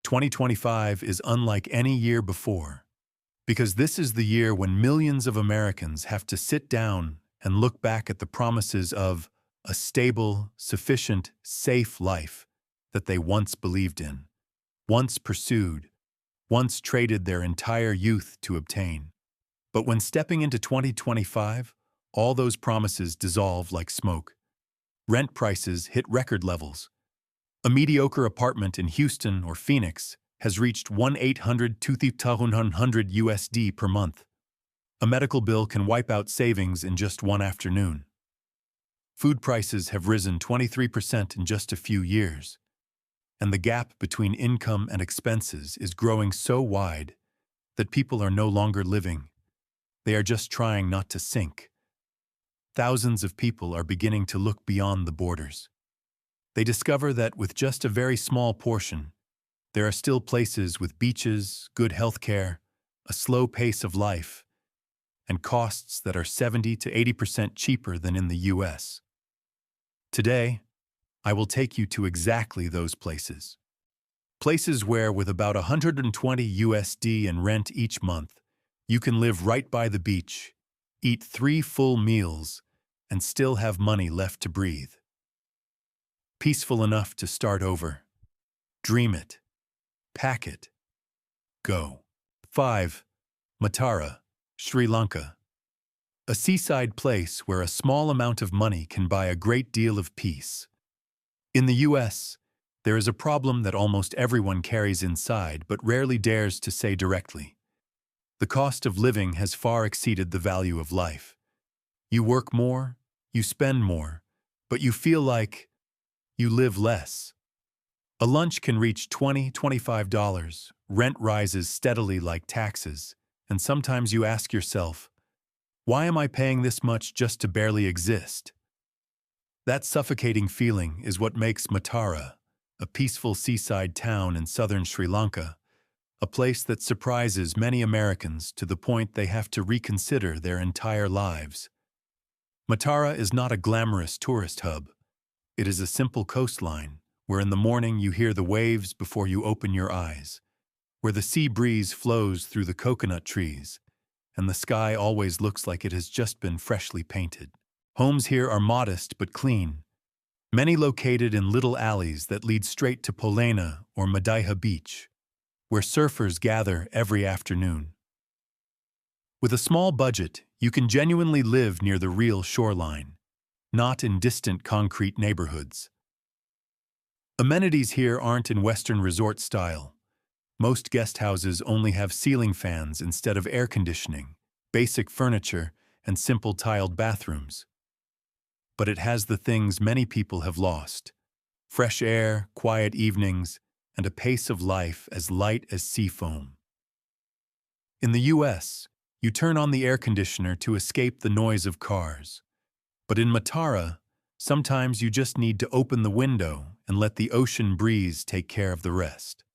2025 is unlike any year before, because this is the year when millions of Americans have to sit down and look back at the promises of a stable, sufficient, safe life that they once believed in, once pursued, once traded their entire youth to obtain. But when stepping into 2025, all those promises dissolve like smoke. Rent prices hit record levels. A mediocre apartment in Houston or Phoenix has reached 1,800 USD per month. A medical bill can wipe out savings in just one afternoon. Food prices have risen 23% in just a few years, and the gap between income and expenses is growing so wide that people are no longer living. They are just trying not to sink. Thousands of people are beginning to look beyond the borders. They discover that with just a very small portion, there are still places with beaches, good health care, a slow pace of life, and costs that are 70 to 80% cheaper than in the US. Today, I will take you to exactly those places. Places where, with about 120 USD in rent each month, you can live right by the beach, eat 3 full meals, and still have money left to breathe. Peaceful enough to start over. Dream it. Pack it. Go. 5. Matara, Sri Lanka. A seaside place where a small amount of money can buy a great deal of peace. In the US, there is a problem that almost everyone carries inside but rarely dares to say directly. The cost of living has far exceeded the value of life. You work more, you spend more, but you feel like you live less. A lunch can reach $20, $25, rent rises steadily like taxes, and sometimes you ask yourself, why am I paying this much just to barely exist? That suffocating feeling is what makes Matara, a peaceful seaside town in southern Sri Lanka, a place that surprises many Americans to the point they have to reconsider their entire lives. Matara is not a glamorous tourist hub. It is a simple coastline, where in the morning you hear the waves before you open your eyes, where the sea breeze flows through the coconut trees, and the sky always looks like it has just been freshly painted. Homes here are modest but clean, many located in little alleys that lead straight to Polena or Madaiha Beach, where surfers gather every afternoon. With a small budget, you can genuinely live near the real shoreline, not in distant concrete neighborhoods. Amenities here aren't in Western resort style. Most guest houses only have ceiling fans instead of air conditioning, basic furniture, and simple tiled bathrooms. But it has the things many people have lost: fresh air, quiet evenings, and a pace of life as light as sea foam. In the US, you turn on the air conditioner to escape the noise of cars. But in Matara, sometimes you just need to open the window and let the ocean breeze take care of the rest.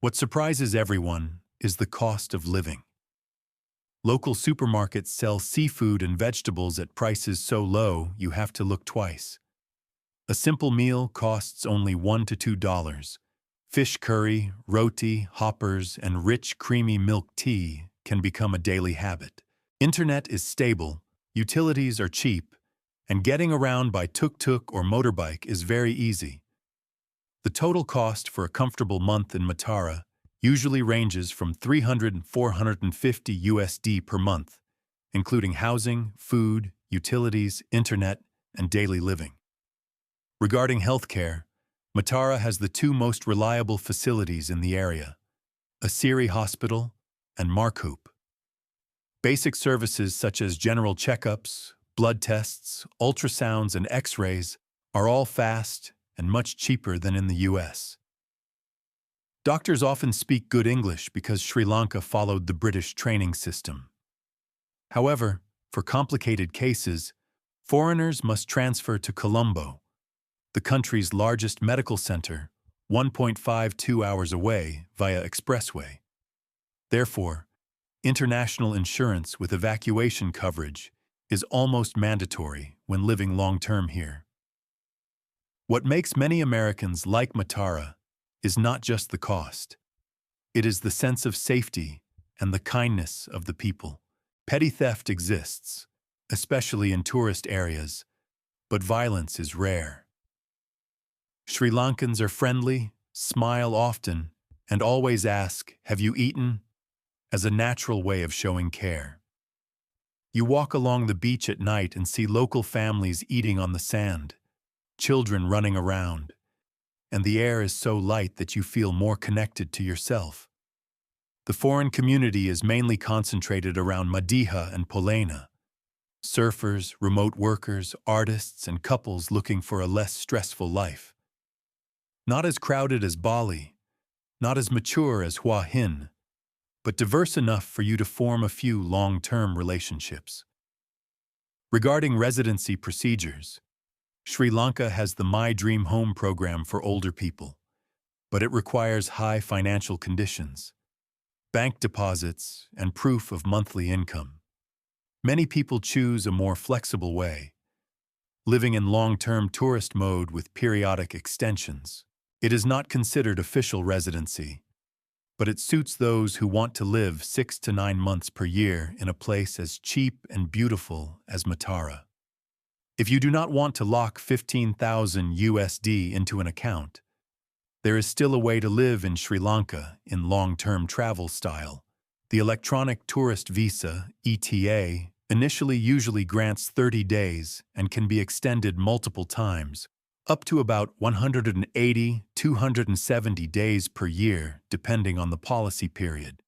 What surprises everyone is the cost of living. Local supermarkets sell seafood and vegetables at prices so low you have to look twice. A simple meal costs only $1 to $2. Fish curry, roti, hoppers, and rich, creamy milk tea can become a daily habit. Internet is stable, utilities are cheap, and getting around by tuk-tuk or motorbike is very easy. The total cost for a comfortable month in Matara usually ranges from 300 and 450 USD per month, including housing, food, utilities, internet, and daily living. Regarding healthcare, Matara has the 2 most reliable facilities in the area, a Siri Hospital and Markhoop. Basic services such as general checkups, blood tests, ultrasounds, and X-rays are all fast and much cheaper than in the US. Doctors often speak good English because Sri Lanka followed the British training system. However, for complicated cases, foreigners must transfer to Colombo, the country's largest medical center, 1.52 hours away via expressway. Therefore, international insurance with evacuation coverage is almost mandatory when living long-term here. What makes many Americans like Matara is not just the cost. It is the sense of safety and the kindness of the people. Petty theft exists, especially in tourist areas, but violence is rare. Sri Lankans are friendly, smile often, and always ask, "Have you eaten?" as a natural way of showing care. You walk along the beach at night and see local families eating on the sand, children running around, and the air is so light that you feel more connected to yourself. The foreign community is mainly concentrated around Madiha and Polena. Surfers, remote workers, artists, and couples looking for a less stressful life. Not as crowded as Bali, not as mature as Hua Hin, but diverse enough for you to form a few long-term relationships. Regarding residency procedures, Sri Lanka has the My Dream Home program for older people, but it requires high financial conditions, bank deposits, and proof of monthly income. Many people choose a more flexible way, living in long-term tourist mode with periodic extensions. It is not considered official residency, but it suits those who want to live 6 to 9 months per year in a place as cheap and beautiful as Matara. If you do not want to lock 15,000 USD into an account, there is still a way to live in Sri Lanka in long-term travel style. The electronic tourist visa, ETA, initially usually grants 30 days and can be extended multiple times, up to about 180-270 days per year, depending on the policy period.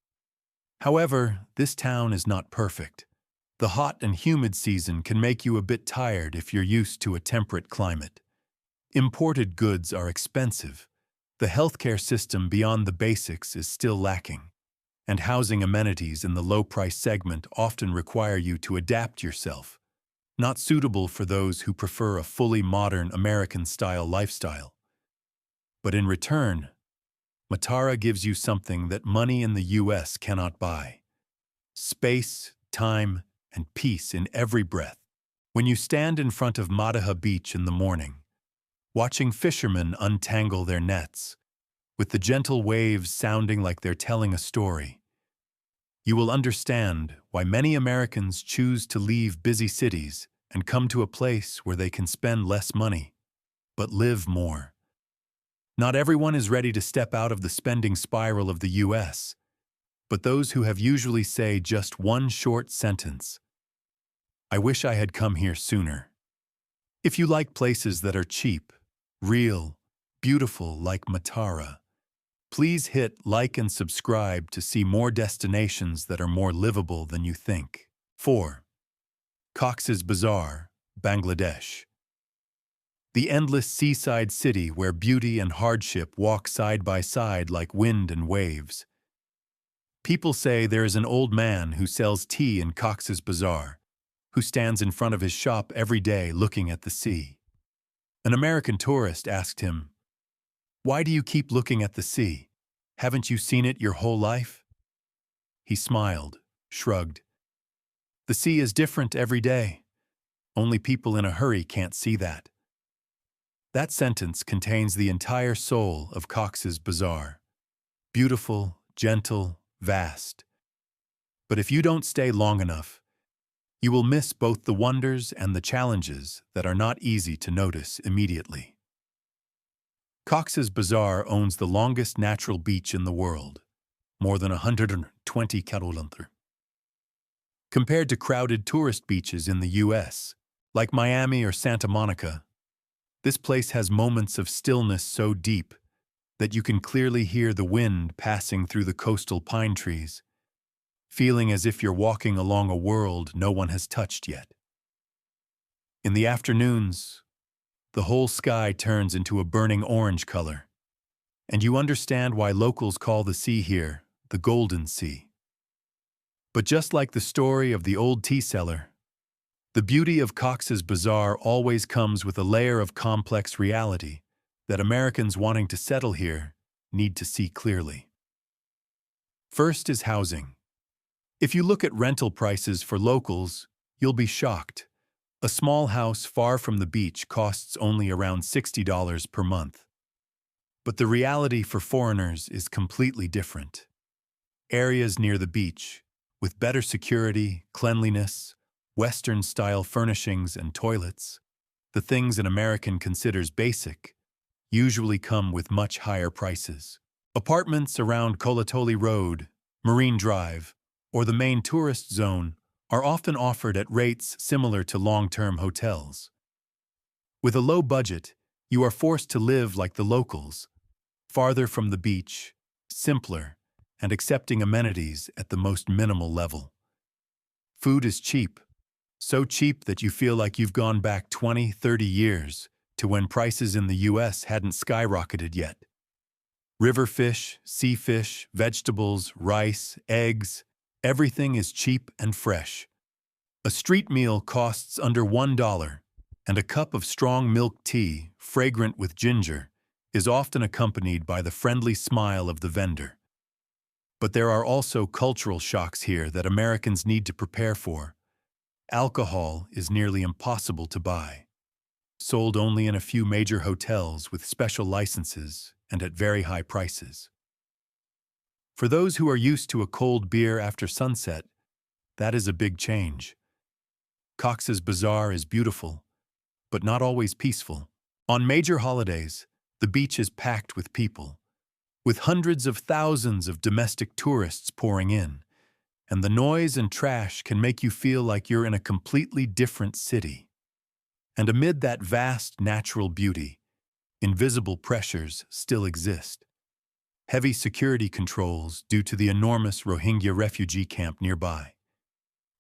However, this town is not perfect. The hot and humid season can make you a bit tired if you're used to a temperate climate. Imported goods are expensive. The healthcare system beyond the basics is still lacking, and housing amenities in the low-price segment often require you to adapt yourself, not suitable for those who prefer a fully modern American-style lifestyle. But in return, Matara gives you something that money in the US cannot buy: space, time, and peace in every breath. When you stand in front of Madiha Beach in the morning, watching fishermen untangle their nets, with the gentle waves sounding like they're telling a story, you will understand why many Americans choose to leave busy cities and come to a place where they can spend less money, but live more. Not everyone is ready to step out of the spending spiral of the US, but those who have usually say just one short sentence: "I wish I had come here sooner." If you like places that are cheap, real, beautiful like Matara, please hit like and subscribe to see more destinations that are more livable than you think. 4. Cox's Bazar, Bangladesh. The endless seaside city where beauty and hardship walk side by side like wind and waves. People say there is an old man who sells tea in Cox's Bazar, who stands in front of his shop every day looking at the sea. An American tourist asked him, "Why do you keep looking at the sea? Haven't you seen it your whole life?" He smiled, shrugged. "The sea is different every day. Only people in a hurry can't see that." That sentence contains the entire soul of Cox's Bazar. Beautiful, gentle, vast. But if you don't stay long enough, you will miss both the wonders and the challenges that are not easy to notice immediately. Cox's Bazar owns the longest natural beach in the world, more than 120 kilometers. Compared to crowded tourist beaches in the US, like Miami or Santa Monica, this place has moments of stillness so deep that you can clearly hear the wind passing through the coastal pine trees, feeling as if you're walking along a world no one has touched yet. In the afternoons, the whole sky turns into a burning orange color, and you understand why locals call the sea here the Golden Sea. But just like the story of the old tea seller, the beauty of Cox's Bazar always comes with a layer of complex reality that Americans wanting to settle here need to see clearly. First is housing. If you look at rental prices for locals, you'll be shocked. A small house far from the beach costs only around $60 per month. But the reality for foreigners is completely different. Areas near the beach, with better security, cleanliness, Western-style furnishings and toilets, the things an American considers basic, usually come with much higher prices. Apartments around Kolatoli Road, Marine Drive, or the main tourist zone are often offered at rates similar to long-term hotels. With a low budget, you are forced to live like the locals, farther from the beach, simpler, and accepting amenities at the most minimal level. Food is cheap, so cheap that you feel like you've gone back 20, 30 years to when prices in the US hadn't skyrocketed yet. River fish, sea fish, vegetables, rice, eggs, everything is cheap and fresh. A street meal costs under $1, and a cup of strong milk tea, fragrant with ginger, is often accompanied by the friendly smile of the vendor. But there are also cultural shocks here that Americans need to prepare for. Alcohol is nearly impossible to buy, sold only in a few major hotels with special licenses and at very high prices. For those who are used to a cold beer after sunset, that is a big change. Cox's Bazar is beautiful, but not always peaceful. On major holidays, the beach is packed with people, with hundreds of thousands of domestic tourists pouring in, and the noise and trash can make you feel like you're in a completely different city. And amid that vast natural beauty, invisible pressures still exist. Heavy security controls due to the enormous Rohingya refugee camp nearby,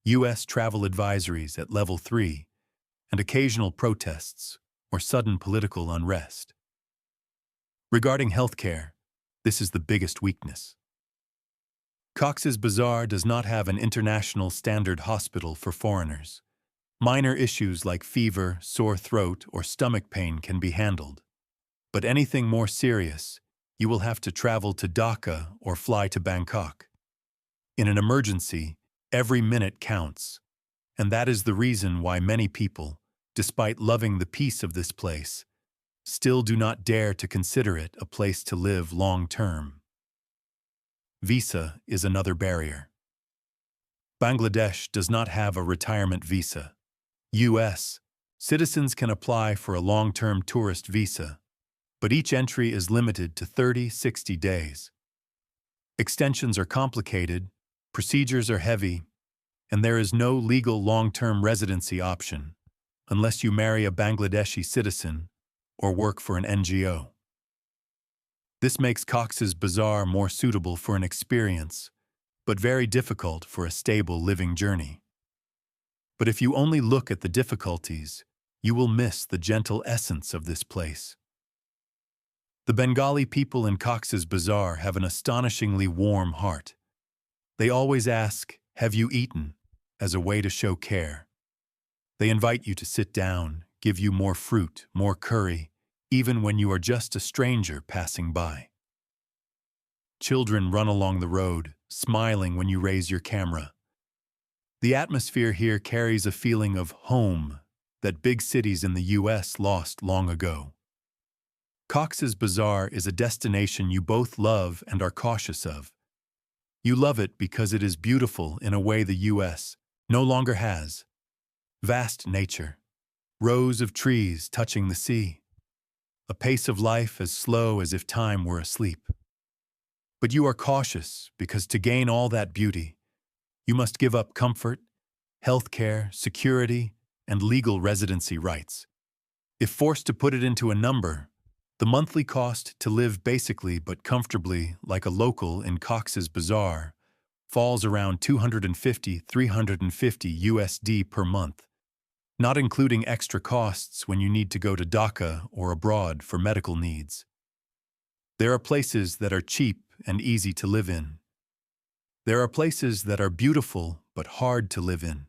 U.S. travel advisories at level 3, and occasional protests or sudden political unrest. Regarding healthcare, this is the biggest weakness. Cox's Bazar does not have an international standard hospital for foreigners. Minor issues like fever, sore throat, or stomach pain can be handled. But anything more serious, you will have to travel to Dhaka or fly to Bangkok. In an emergency, every minute counts, and that is the reason why many people, despite loving the peace of this place, still do not dare to consider it a place to live long-term. Visa is another barrier. Bangladesh does not have a retirement visa. U.S. citizens can apply for a long-term tourist visa, but each entry is limited to 30-60 days. Extensions are complicated, procedures are heavy, and there is no legal long-term residency option unless you marry a Bangladeshi citizen or work for an NGO. This makes Cox's Bazar more suitable for an experience, but very difficult for a stable living journey. But if you only look at the difficulties, you will miss the gentle essence of this place. The Bengali people in Cox's Bazar have an astonishingly warm heart. They always ask, "Have you eaten?" as a way to show care. They invite you to sit down, give you more fruit, more curry, even when you are just a stranger passing by. Children run along the road, smiling when you raise your camera. The atmosphere here carries a feeling of home that big cities in the U.S. lost long ago. Cox's Bazar is a destination you both love and are cautious of. You love it because it is beautiful in a way the U.S. no longer has. Vast nature, rows of trees touching the sea, a pace of life as slow as if time were asleep. But you are cautious because to gain all that beauty, you must give up comfort, health care, security, and legal residency rights. If forced to put it into a number, the monthly cost to live basically but comfortably like a local in Cox's Bazar falls around $250–350 USD per month, not including extra costs when you need to go to Dhaka or abroad for medical needs. There are places that are cheap and easy to live in. There are places that are beautiful but hard to live in.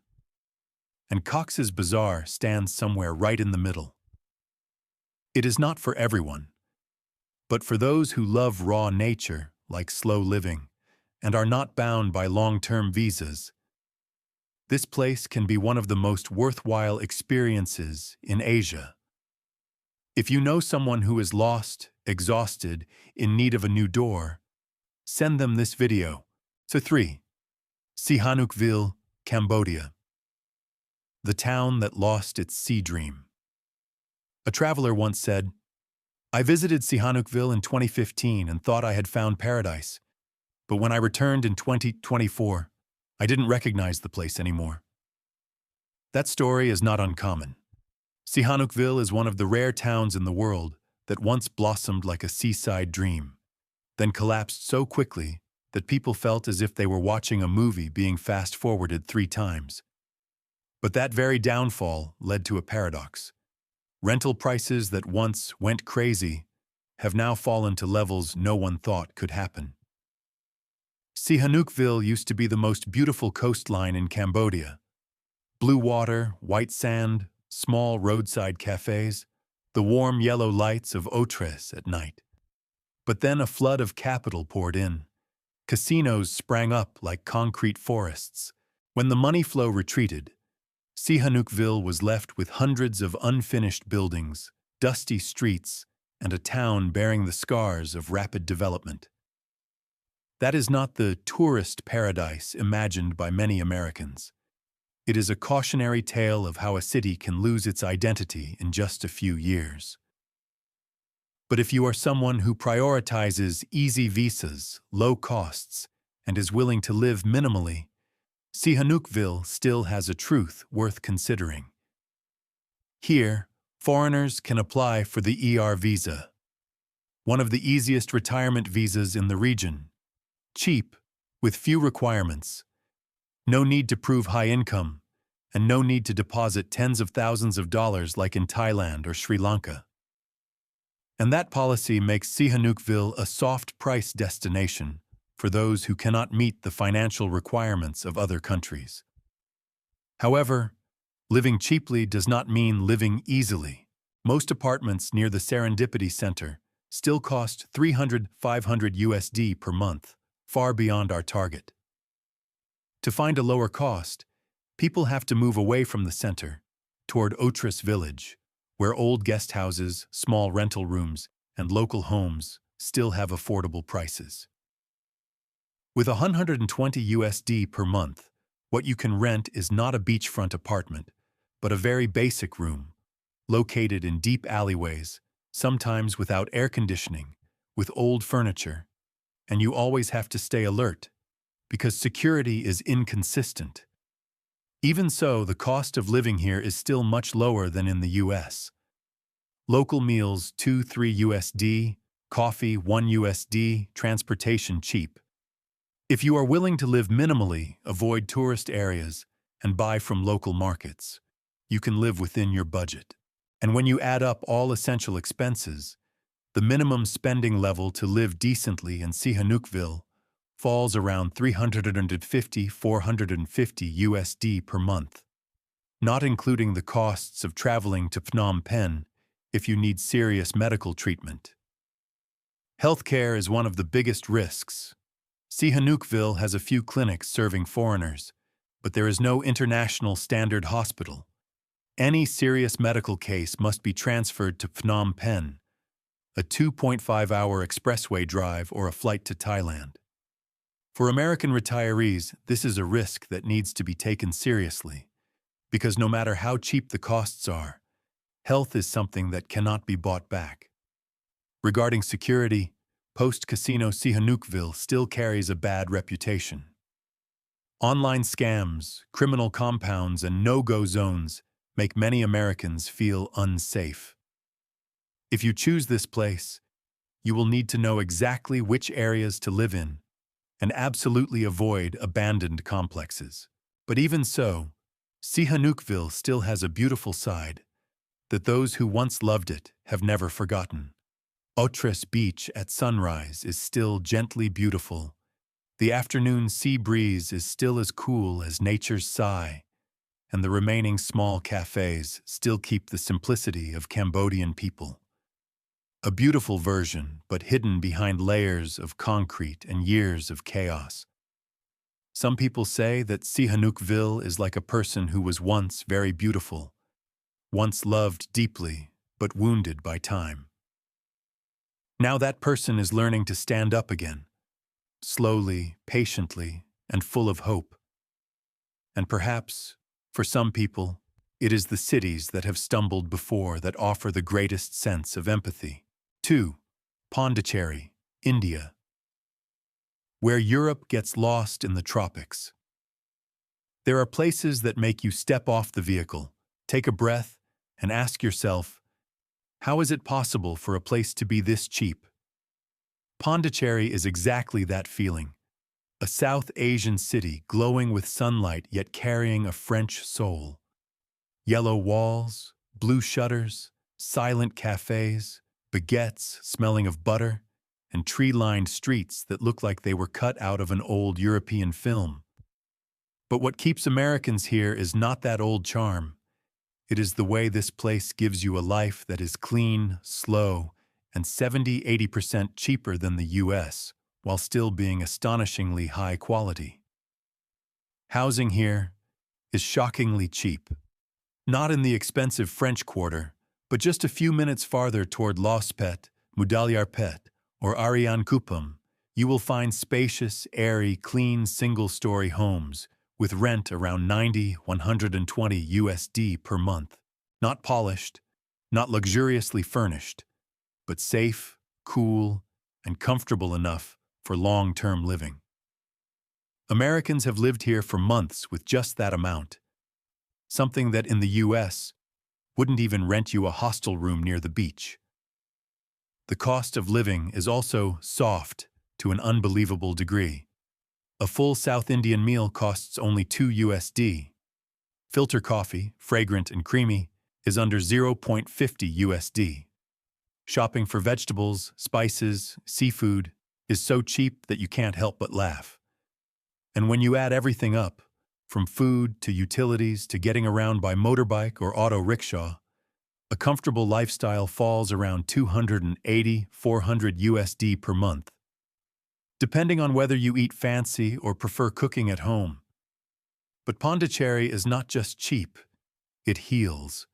And Cox's Bazar stands somewhere right in the middle. It is not for everyone, but for those who love raw nature, like slow living, and are not bound by long-term visas, this place can be one of the most worthwhile experiences in Asia. If you know someone who is lost, exhausted, in need of a new door, send them this video. So 3. Sihanoukville, Cambodia. The town that lost its sea dream. A traveler once said, "I visited Sihanoukville in 2015 and thought I had found paradise. But when I returned in 2024, I didn't recognize the place anymore." That story is not uncommon. Sihanoukville is one of the rare towns in the world that once blossomed like a seaside dream, then collapsed so quickly that people felt as if they were watching a movie being fast-forwarded 3 times. But that very downfall led to a paradox. Rental prices that once went crazy have now fallen to levels no one thought could happen. Sihanoukville used to be the most beautiful coastline in Cambodia. Blue water, white sand, small roadside cafes, the warm yellow lights of Otres at night. But then a flood of capital poured in. Casinos sprang up like concrete forests. When the money flow retreated, Sihanoukville was left with hundreds of unfinished buildings, dusty streets, and a town bearing the scars of rapid development. That is not the tourist paradise imagined by many Americans. It is a cautionary tale of how a city can lose its identity in just a few years. But if you are someone who prioritizes easy visas, low costs, and is willing to live minimally, Sihanoukville still has a truth worth considering. Here, foreigners can apply for the visa, one of the easiest retirement visas in the region. Cheap, with few requirements, no need to prove high income, and no need to deposit tens of thousands of dollars like in Thailand or Sri Lanka. And that policy makes Sihanoukville a soft-price destination for those who cannot meet the financial requirements of other countries. However, living cheaply does not mean living easily. Most apartments near the Serendipity Center still cost $300–500 per month, far beyond our target. To find a lower cost, people have to move away from the center, toward Otres village, where old guest houses, small rental rooms, and local homes still have affordable prices. With $120 per month, what you can rent is not a beachfront apartment, but a very basic room, located in deep alleyways, sometimes without air conditioning, with old furniture, and you always have to stay alert, because security is inconsistent. Even so, the cost of living here is still much lower than in the US. Local meals $2–3, coffee $1, transportation cheap. If you are willing to live minimally, avoid tourist areas, and buy from local markets, you can live within your budget. And when you add up all essential expenses, the minimum spending level to live decently in Sihanoukville falls around $350–450 per month, not including the costs of traveling to Phnom Penh if you need serious medical treatment. Healthcare is one of the biggest risks. Sihanoukville has a few clinics serving foreigners, but there is no international standard hospital. Any serious medical case must be transferred to Phnom Penh, a 2.5-hour expressway drive or a flight to Thailand. For American retirees, this is a risk that needs to be taken seriously, because no matter how cheap the costs are, health is something that cannot be bought back. Regarding security, post-casino Sihanoukville still carries a bad reputation. Online scams, criminal compounds, and no-go zones make many Americans feel unsafe. If you choose this place, you will need to know exactly which areas to live in and absolutely avoid abandoned complexes. But even so, Sihanoukville still has a beautiful side that those who once loved it have never forgotten. Otres Beach at sunrise is still gently beautiful. The afternoon sea breeze is still as cool as nature's sigh, and the remaining small cafes still keep the simplicity of Cambodian people. A beautiful version, but hidden behind layers of concrete and years of chaos. Some people say that Sihanoukville is like a person who was once very beautiful, once loved deeply, but wounded by time. Now that person is learning to stand up again, slowly, patiently, and full of hope. And perhaps, for some people, it is the cities that have stumbled before that offer the greatest sense of empathy. 2. Pondicherry, India, where Europe gets lost in the tropics. There are places that make you step off the vehicle, take a breath, and ask yourself, how is it possible for a place to be this cheap? Pondicherry is exactly that feeling. A South Asian city glowing with sunlight yet carrying a French soul. Yellow walls, blue shutters, silent cafes, baguettes smelling of butter, and tree-lined streets that look like they were cut out of an old European film. But what keeps Americans here is not that old charm. It is the way this place gives you a life that is clean, slow, and 70–80% cheaper than the US, while still being astonishingly high quality. Housing here is shockingly cheap. Not in the expensive French Quarter, but just a few minutes farther toward Lospet, Mudalyarpet, or Ariankupam, you will find spacious, airy, clean single-story homes with rent around $90–120 USD per month. Not polished, not luxuriously furnished, but safe, cool, and comfortable enough for long-term living. Americans have lived here for months with just that amount, something that in the US wouldn't even rent you a hostel room near the beach. The cost of living is also soft to an unbelievable degree. A full South Indian meal costs only $2 USD. Filter coffee, fragrant and creamy, is under $0.50 USD. Shopping for vegetables, spices, seafood is so cheap that you can't help but laugh. And when you add everything up, from food to utilities to getting around by motorbike or auto rickshaw, a comfortable lifestyle falls around $280–400 USD per month, depending on whether you eat fancy or prefer cooking at home. But Pondicherry is not just cheap, it heals.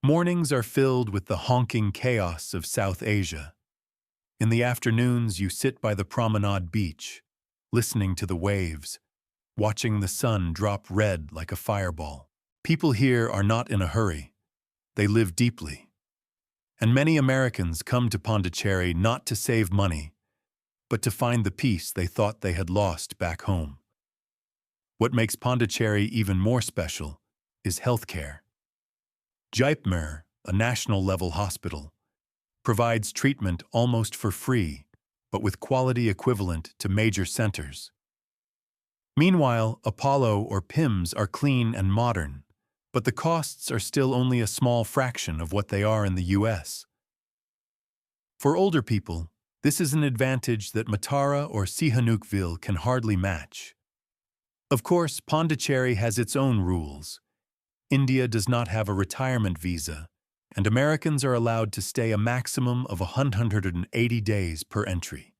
Mornings are filled with the honking chaos of South Asia. In the afternoons, you sit by the promenade beach, listening to the waves, watching the sun drop red like a fireball. People here are not in a hurry. They live deeply. And many Americans come to Pondicherry not to save money, but to find the peace they thought they had lost back home. What makes Pondicherry even more special is healthcare. Jaipur, a national-level hospital, provides treatment almost for free, but with quality equivalent to major centers. Meanwhile, Apollo or PIMS are clean and modern, but the costs are still only a small fraction of what they are in the US. For older people, this is an advantage that Matara or Sihanoukville can hardly match. Of course, Pondicherry has its own rules. India does not have a retirement visa, and Americans are allowed to stay a maximum of 180 days per entry.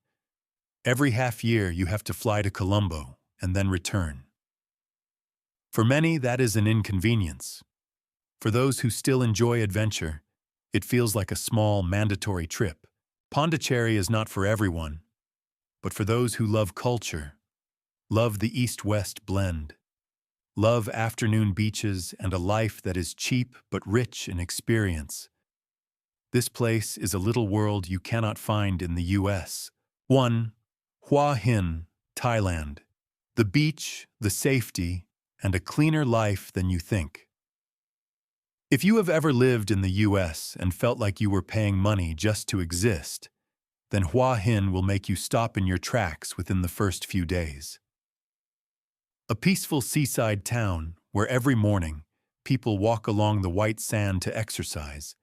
Every half year you have to fly to Colombo and then return. For many, that is an inconvenience. For those who still enjoy adventure, it feels like a small, mandatory trip. Pondicherry is not for everyone, but for those who love culture, love the East-West blend, love afternoon beaches and a life that is cheap but rich in experience. This place is a little world you cannot find in the US. 1. Hua Hin, Thailand. The beach, the safety, and a cleaner life than you think. If you have ever lived in the US and felt like you were paying money just to exist, then Hua Hin will make you stop in your tracks within the first few days. A peaceful seaside town where every morning people walk along the white sand to exercise,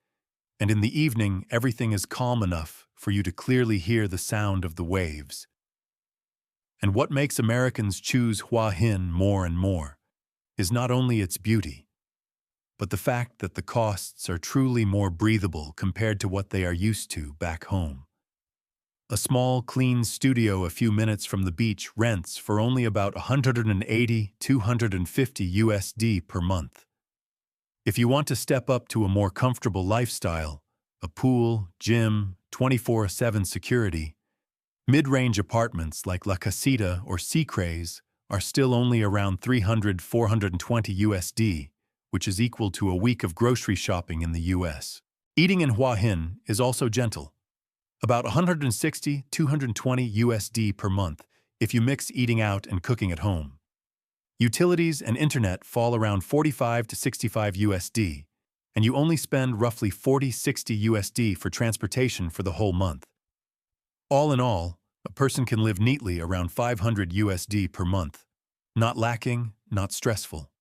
and in the evening everything is calm enough for you to clearly hear the sound of the waves. And what makes Americans choose Hua Hin more and more is not only its beauty, but the fact that the costs are truly more breathable compared to what they are used to back home. A small, clean studio a few minutes from the beach rents for only about $180–250 USD per month. If you want to step up to a more comfortable lifestyle, a pool, gym, 24/7 security, mid-range apartments like La Casita or Sea Craze are still only around 300–420 USD, which is equal to a week of grocery shopping in the US. Eating in Hua Hin is also gentle, about 160–220 USD per month if you mix eating out and cooking at home. Utilities and internet fall around 45–65 USD, and you only spend roughly 40–60 USD for transportation for the whole month. All in all, a person can live neatly around 500 USD per month. Not lacking, not stressful.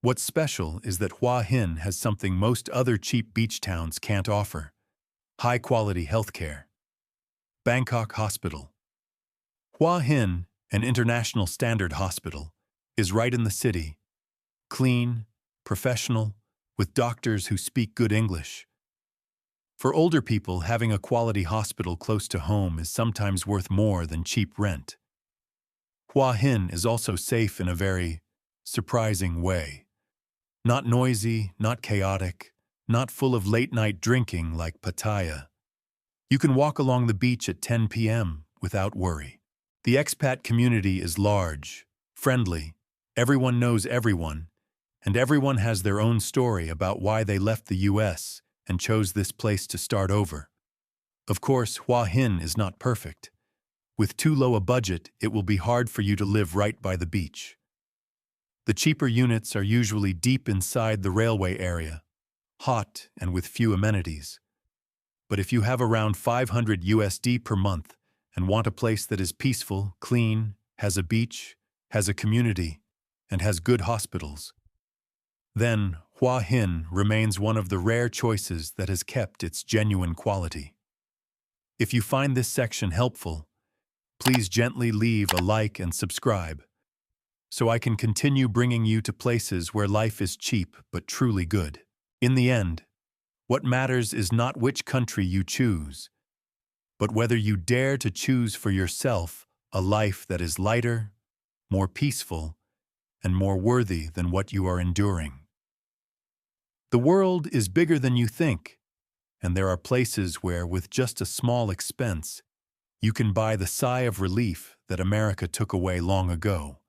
What's special is that Hua Hin has something most other cheap beach towns can't offer: high-quality healthcare. Bangkok Hospital. Hua Hin, an international standard hospital, is right in the city. Clean, professional, with doctors who speak good English. For older people, having a quality hospital close to home is sometimes worth more than cheap rent. Hua Hin is also safe in a very surprising way. Not noisy, not chaotic, not full of late-night drinking like Pattaya. You can walk along the beach at 10 p.m. without worry. The expat community is large, friendly, everyone knows everyone, and everyone has their own story about why they left the US and chose this place to start over. Of course, Hua Hin is not perfect. With too low a budget, it will be hard for you to live right by the beach. The cheaper units are usually deep inside the railway area, hot and with few amenities. But if you have around 500 USD per month and want a place that is peaceful, clean, has a beach, has a community, and has good hospitals, then Hua Hin remains one of the rare choices that has kept its genuine quality. If you find this section helpful, please gently leave a like and subscribe, so I can continue bringing you to places where life is cheap but truly good. In the end, what matters is not which country you choose, but whether you dare to choose for yourself a life that is lighter, more peaceful, and more worthy than what you are enduring. The world is bigger than you think, and there are places where, with just a small expense, you can buy the sigh of relief that America took away long ago.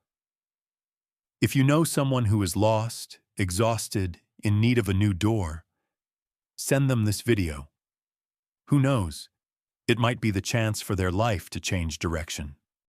If you know someone who is lost, exhausted, in need of a new door, send them this video. Who knows? It might be the chance for their life to change direction.